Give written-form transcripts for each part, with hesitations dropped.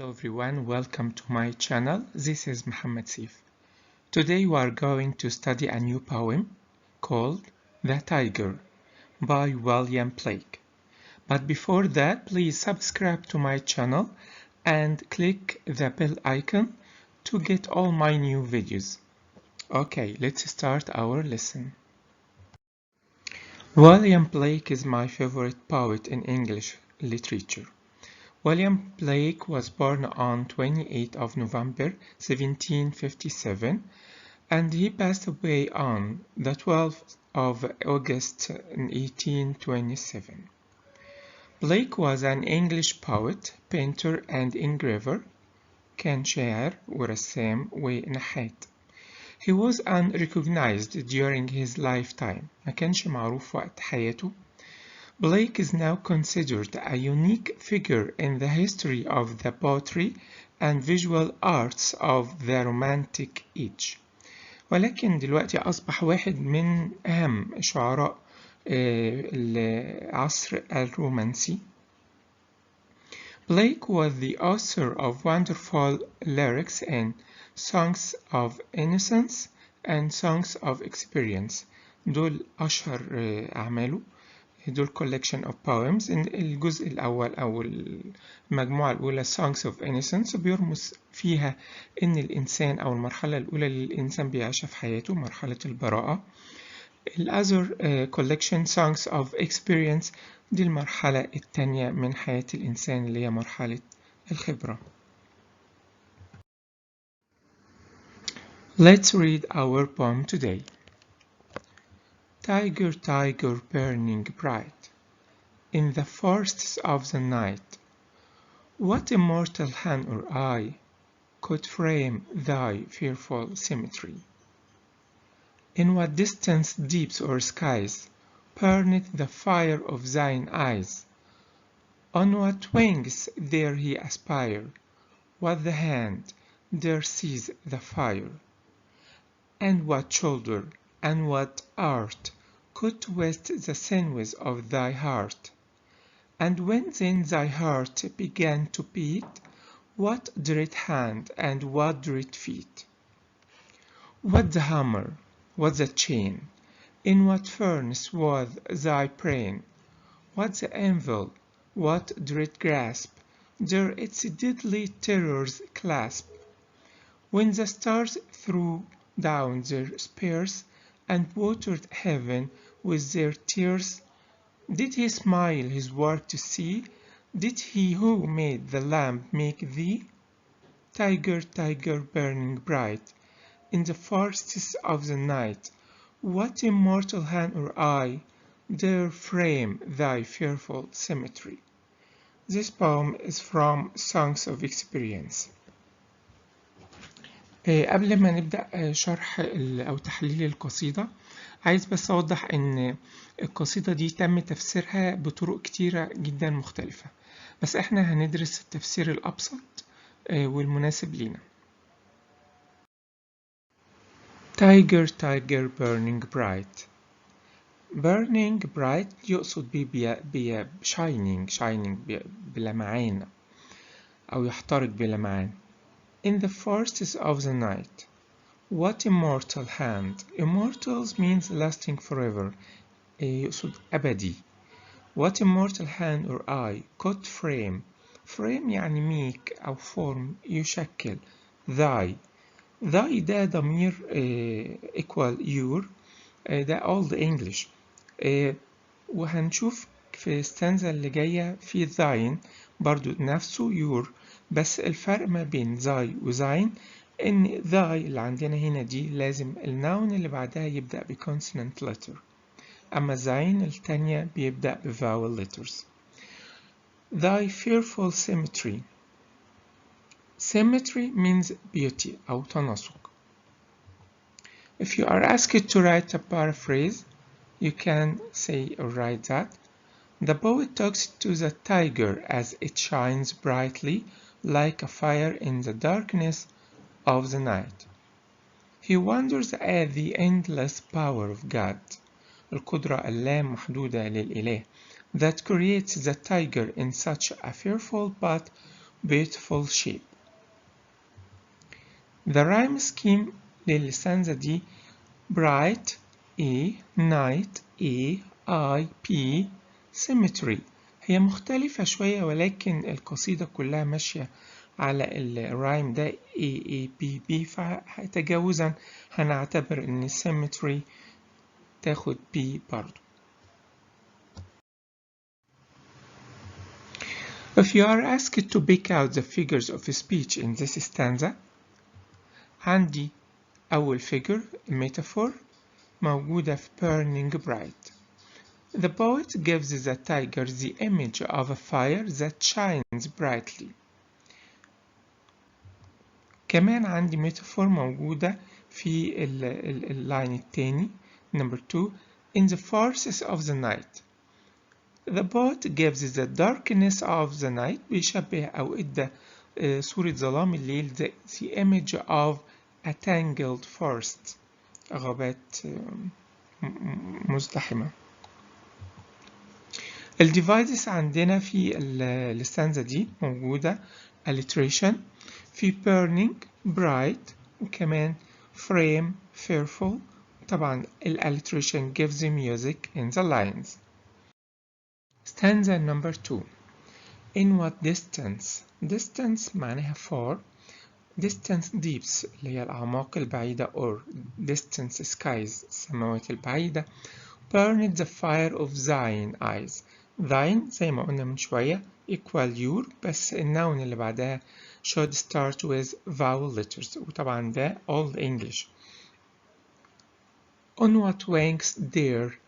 Hello everyone, welcome to my channel. This is Muhammad Sif. Today we are going to study a new poem called The Tiger by William Blake. But before that, please subscribe to my channel and click the bell icon to get all my new videos. Okay, let's start our lesson. William Blake is my favorite poet in English literature. William Blake was born on 28th of November 1757 and he passed away on the 12th of August 1827. Blake was an English poet, painter and engraver. كان شاعر ورسام ونحات. He was unrecognized during his lifetime. ما كانش معروف وقت حياته. Blake is now considered a unique figure in the history of the poetry and visual arts of the Romantic Age. ولكن دلوقتي أصبح واحد من أهم شعراء العصر الرومانسي. Blake was the author of wonderful lyrics in Songs of Innocence and Songs of Experience. دول أشهر أعماله. دول collection of poems. الجزء الأول أو المجموعة الأولى Songs of Innocence بيرمز فيها إن الإنسان أو المرحلة الأولى اللي الإنسان بيعيشها في حياته مرحلة البراءة. الأذر collection Songs of Experience دي المرحلة الثانية من حياة الإنسان اللي هي مرحلة الخبرة. Let's read our poem today. Tiger, tiger, burning bright, in the forests of the night, what immortal hand or eye could frame thy fearful symmetry? In what distant deeps or skies burneth the fire of thine eyes? On what wings dare he aspire? What the hand dare seize the fire? And what shoulder and what art could twist the sinews of thy heart? And when then thy heart began to beat, what dread hand and what dread feet? What the hammer, what the chain, in what furnace was thy brain? What the anvil, what dread grasp, dare its deadly terrors clasp? When the stars threw down their spears and watered heaven with their tears, did he smile his work to see? Did he who made the lamp make thee? Tiger, tiger, burning bright, in the forests of the night, what immortal hand or eye dare frame thy fearful symmetry? This poem is from Songs of Experience. قبل ما نبدأ شرح أو تحليل القصيدة عايز بس أوضح إن القصيدة دي تم تفسيرها بطرق كتيرة جدا مختلفة بس إحنا هندرس التفسير الأبسط والمناسب لينا. Tiger, tiger, burning bright. Burning bright يقصد بيه shining بلمعان أو يحترق بلمعان. In the forests of the night. What immortal hand? Immortals means lasting forever. يقصد أبدي. What immortal hand or eye could frame? Frame يعني make أو form يشكل. Thy. Thy ده ضمير equal your. ده old English. وهنشوف في stanza اللي جاية في thine برضو نفسه your. بس الفرق ما بين ذاي وذاين إن ذاي اللي عندنا هنا دي لازم النون اللي بعدها يبدأ بconsonant letter أما ذاين التانية بيبدأ بvowel letters. Thy fearful symmetry. Symmetry means beauty أو تناسق. If you are asked to write a paraphrase, you can say or write that. The poet talks to the tiger as it shines brightly like a fire in the darkness of the night. He wonders at the endless power of God, القدرة اللامحدودة للإله, that creates the tiger in such a fearful but beautiful shape. The rhyme scheme للستانزا دي bright A, night A, I, P, symmetry. هي مختلفة شوية ولكن القصيدة كلها ماشية على الرايم ده A, A, B, B، فتجاوزا هنعتبر ان symmetry تاخد B برضو. If you are asked to pick out the figures of speech in this stanza، عندي أول figure metaphor موجودة في burning bright. The poet gives the tiger the image of a fire that shines brightly. كمان عندي metaphor موجودة في اللاين التاني number 2 in the forces of the night. The poet gives the darkness of the night بيشبه أو إدى صورة ظلام الليل the image of a tangled forest غابات مزدحمة. الديفايسز عندنا في الستانزا دي موجودة alliteration في burning bright وكمان frame fearful. طبعا alliteration gives the music in the lines. Stanza number 2 in what distance. Distance معناها far. Distance deeps اللي هي الأعماق البعيدة or distance skies السماوات البعيدة. Burned the fire of thine eyes. thine زي ما قلنا من شوية equal your بس النون اللي بعدها should start with vowel letters وطبعا ده Old English. On what wings dare.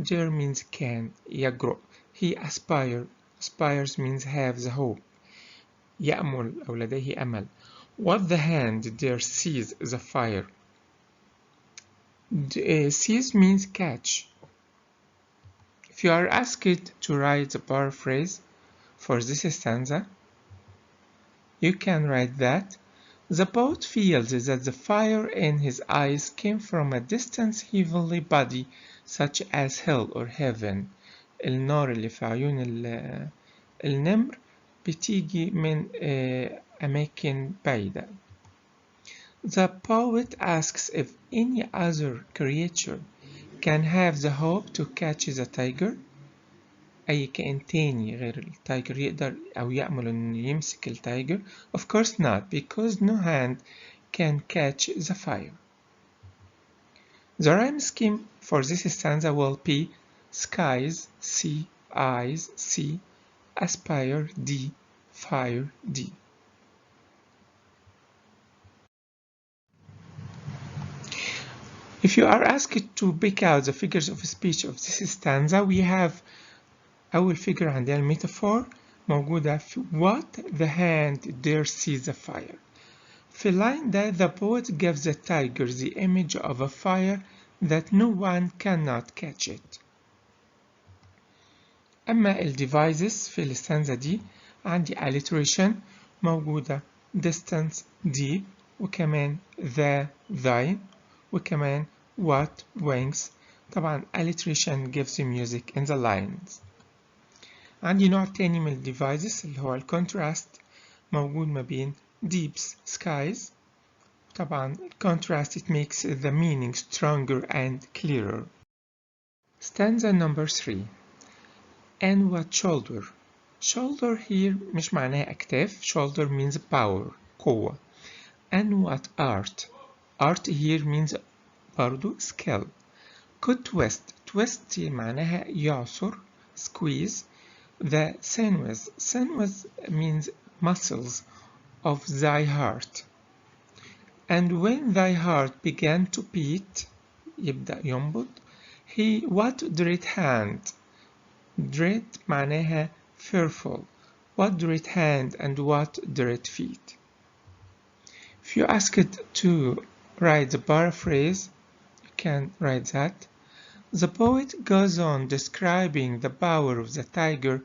Dare means can يجرؤ. He aspires means have the hope يأمل أو لديه أمل. What the hand dare seize the fire. Seize means catch. If you are asked to write the paraphrase for this stanza, you can write that the poet feels that the fire in his eyes came from a distant heavenly body such as hell or heaven. النار اللي في عيون النمر بتيجي من أماكن بعيدة. The poet asks if any other creature can have the hope to catch the tiger. أي كائن تاني غير التايجر يقدر أو يأمل إنه يمسك التايجر. Of course not, because no hand can catch the fire. The rhyme scheme for this stanza will be skies, C, eyes, C, aspire, D, fire, D. If you are asked to pick out the figures of speech of this stanza, we have أول figure عندنا الميتافور موجودة في what the hand dare see the fire. في اللاين ده the poet gives the tiger the image of a fire that no one cannot catch it. أما ال devices في الستانزا دي عندي alliteration موجودة distance deep وكمان the thine وكمان what wings. طبعا alliteration gives the music in the lines. عندي نوع تاني من ال devices اللي هو ال contrast موجود ما بين deeps skies. طبعا contrast it makes the meaning stronger and clearer. Stanza number 3 and what shoulder. Shoulder here مش معناها أكتاف. Shoulder means power قوة. And what art. Art here means برضو skill. could twist. twist معناها يعصر squeeze. The sinews means muscles of thy heart. And when thy heart began to beat يبدأ ينبض what dread hand. dread معناها fearful. What dread hand and what dread feet. If you asked to write the paraphrase, you can write that. The poet goes on describing the power of the tiger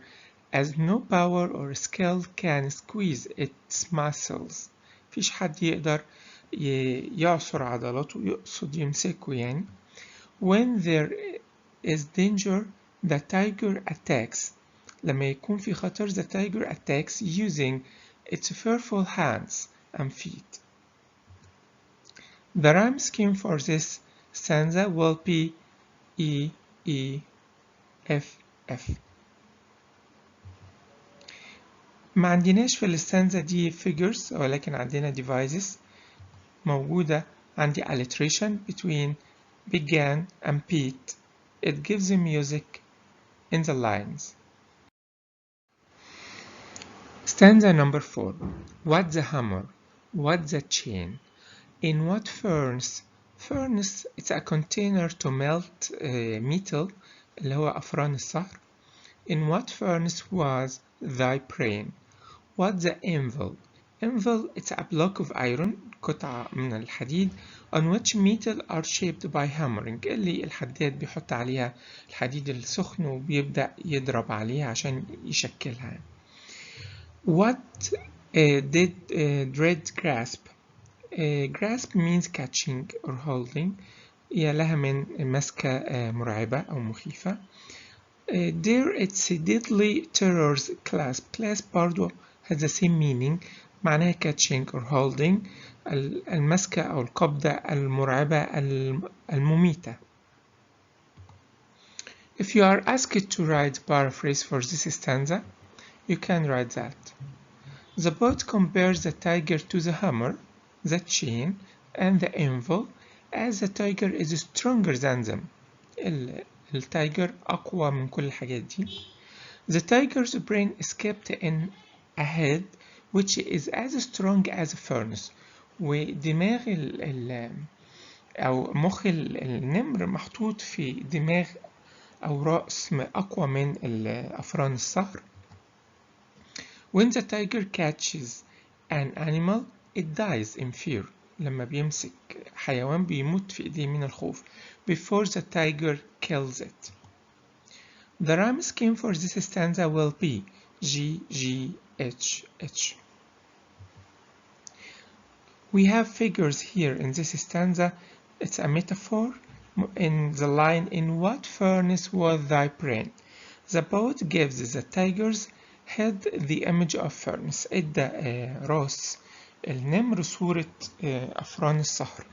as no power or skill can squeeze its muscles. مفيش حد يقدر يعصر عضلاته يقصد يمسكه يعني. When there is danger, the tiger attacks. لما يكون في خطر the tiger attacks using its fearful hands and feet. The rhyme scheme for this stanza will be E, E, F, F. ما عندناش في الستانزا دي figures ولكن عندنا devices موجودة. عندي alliteration between began and beat. It gives the music in the lines. Stanza number 4. What the hammer? What the chain? In what furnace? Furnace, it's a container to melt metal اللي هو أفران الصهر. In what furnace was thy brain? What the anvil? Anvil, it's a block of iron, قطعة من الحديد, on which metal are shaped by hammering, اللي الحداد بيحط عليها الحديد السخن وبيبدأ يضرب عليها عشان يشكلها. What did dread grasp? Grasp means catching or holding. هي لها من مسكة مرعبة أو مخيفة. There it's deadly terrors clasp. Clasp برضو has the same meaning. معناها catching or holding. المسكة أو القبضة المرعبة المميتة. If you are asked to write paraphrase for this stanza, you can write that. The poet compares the tiger to the hammer, the chain, and the anvil, as the tiger is stronger than them. التايجر أقوى من كل الحاجات دي. The tiger's brain is kept in a head which is as strong as a furnace. ودماغ أو مخ النمر محطوط في دماغ أو رأس أقوى من أفران الصهر. When the tiger catches an animal, it dies in fear. لما بيمسك حيوان بيموت في إيديه من الخوف. Before the tiger kills it. The rhyme scheme for this stanza will be G, G, H, H. We have figures here in this stanza. It's a metaphor in the line, in what furnace was thy brain? The poet gives the tiger's head the image of furnace. ادى راس النمر صورة أفران الصهر.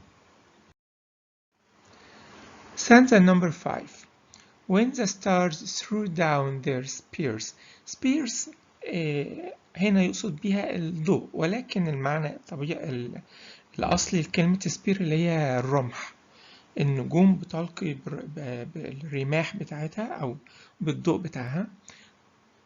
Stanza number 5. When the stars threw down their spears. Spears هنا يقصد بها الضوء، ولكن المعنى الطبيعي الأصلي لكلمة spear اللي هي الرمح. النجوم بتلقي بالرماح بتاعتها أو بالضوء بتاعها.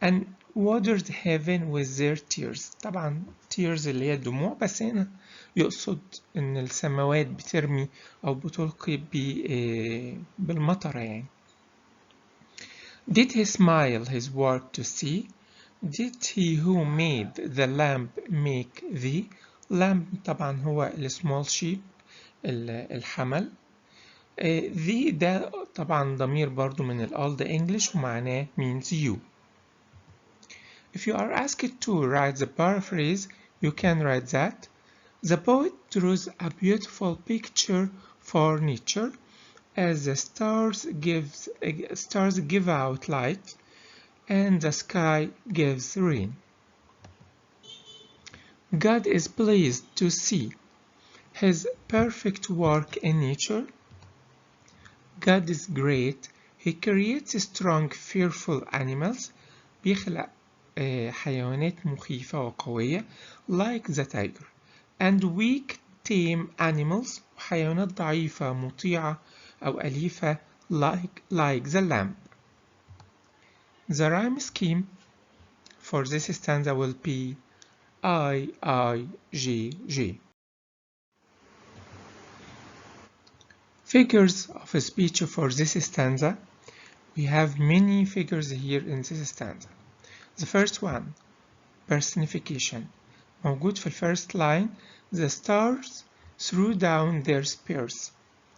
And watered heaven with their tears. طبعا tears اللي هي الدموع، بس هنا يقصد إن السماوات بترمي أو بتلقي بالمطر يعني. Did he smile his work to see? Did he who made the lamp make thee? Lamp طبعا هو small sheep الحمل. thee ده طبعا ضمير برضو من Old English ومعناه means you. If you are asked to write the paraphrase, you can write that. The poet draws a beautiful picture for nature as the stars give out light and the sky gives rain. God is pleased to see his perfect work in nature. God is great. He creates strong, fearful animals. بيخلق حيوانات مخيفة وقوية like the tiger, and weak tame animals وحيوانات ضعيفة مطيعة أو أليفة like the lamb. The rhyme scheme for this stanza will be I, J, J. Figures of speech for this stanza. We have many figures here in this stanza. The first one, personification. موجود في first line. The stars threw down their spears.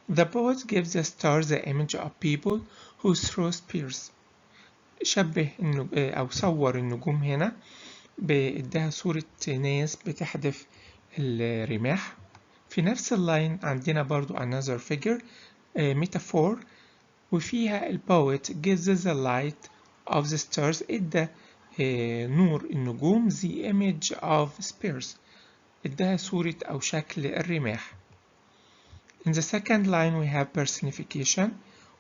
The poet gives the stars the image of people who throw spears. شبه أو صور النجوم هنا بإدها صورة ناس بتحدف الرماح. في نفس اللاين عندنا برضو another figure metaphor وفيها البويت gives the light of the stars. إدى نور النجوم the image of spears اداها صورة أو شكل الرماح. In the second line we have personification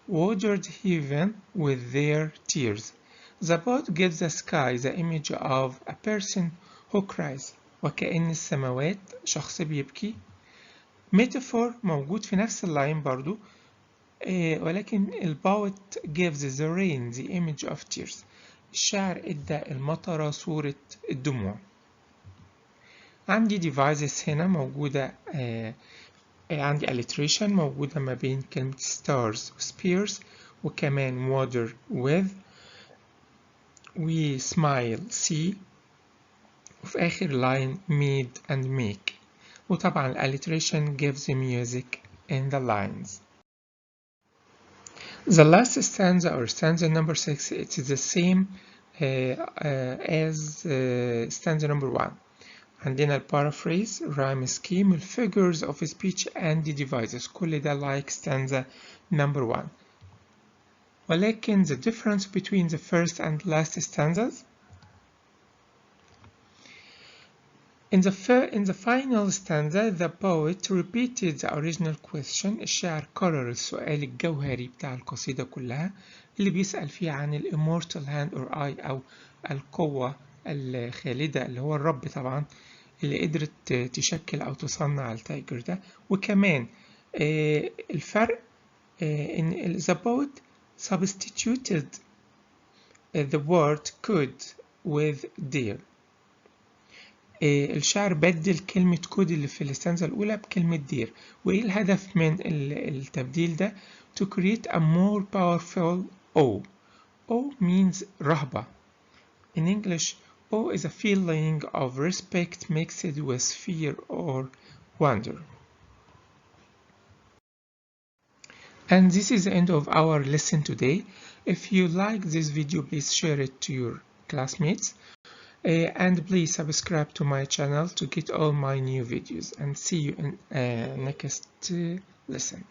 watered heaven with their tears. The poet gives the sky the image of a person who cries وكأن السماوات شخص بيبكي. metaphor موجود في نفس اللاين برضو ولكن البوت gives the rain the image of tears. الشاعر ادى المطرة صورة الدموع. عندي devices هنا موجودة عندي alliteration موجودة ما بين كلمة stars و spears وكمان water with we smile see وفي آخر line made and make وطبعا alliteration gives the music in the lines. The last stanza or stanza number 6 it is the same as stanza number 1. عندنا البارaphrase rhyme scheme figures of speech and the devices كل ده like stanza number 1 ولكن the difference between the first and last stanzas in the final stanza the poet repeated the original question. الشاعر كرر السؤال الجوهري بتاع القصيدة كلها اللي بيسأل فيه عن ال immortal hand or eye أو القوة الخالدة اللي هو الرب طبعا اللي قدرت تشكل أو تصنع التايجر ده. وكمان الفرق إن the poet substituted the word could with dare. الشاعر بدل كلمة could اللي في الاستانزا الأولى بكلمة dare. وإيه الهدف من التبديل ده؟ to create a more powerful awe. Awe means رهبة. In English, awe is a feeling of respect mixed with fear or wonder. And this is the end of our lesson today. If you like this video, please share it to your classmates. And please subscribe to my channel to get all my new videos. And see you in next lesson.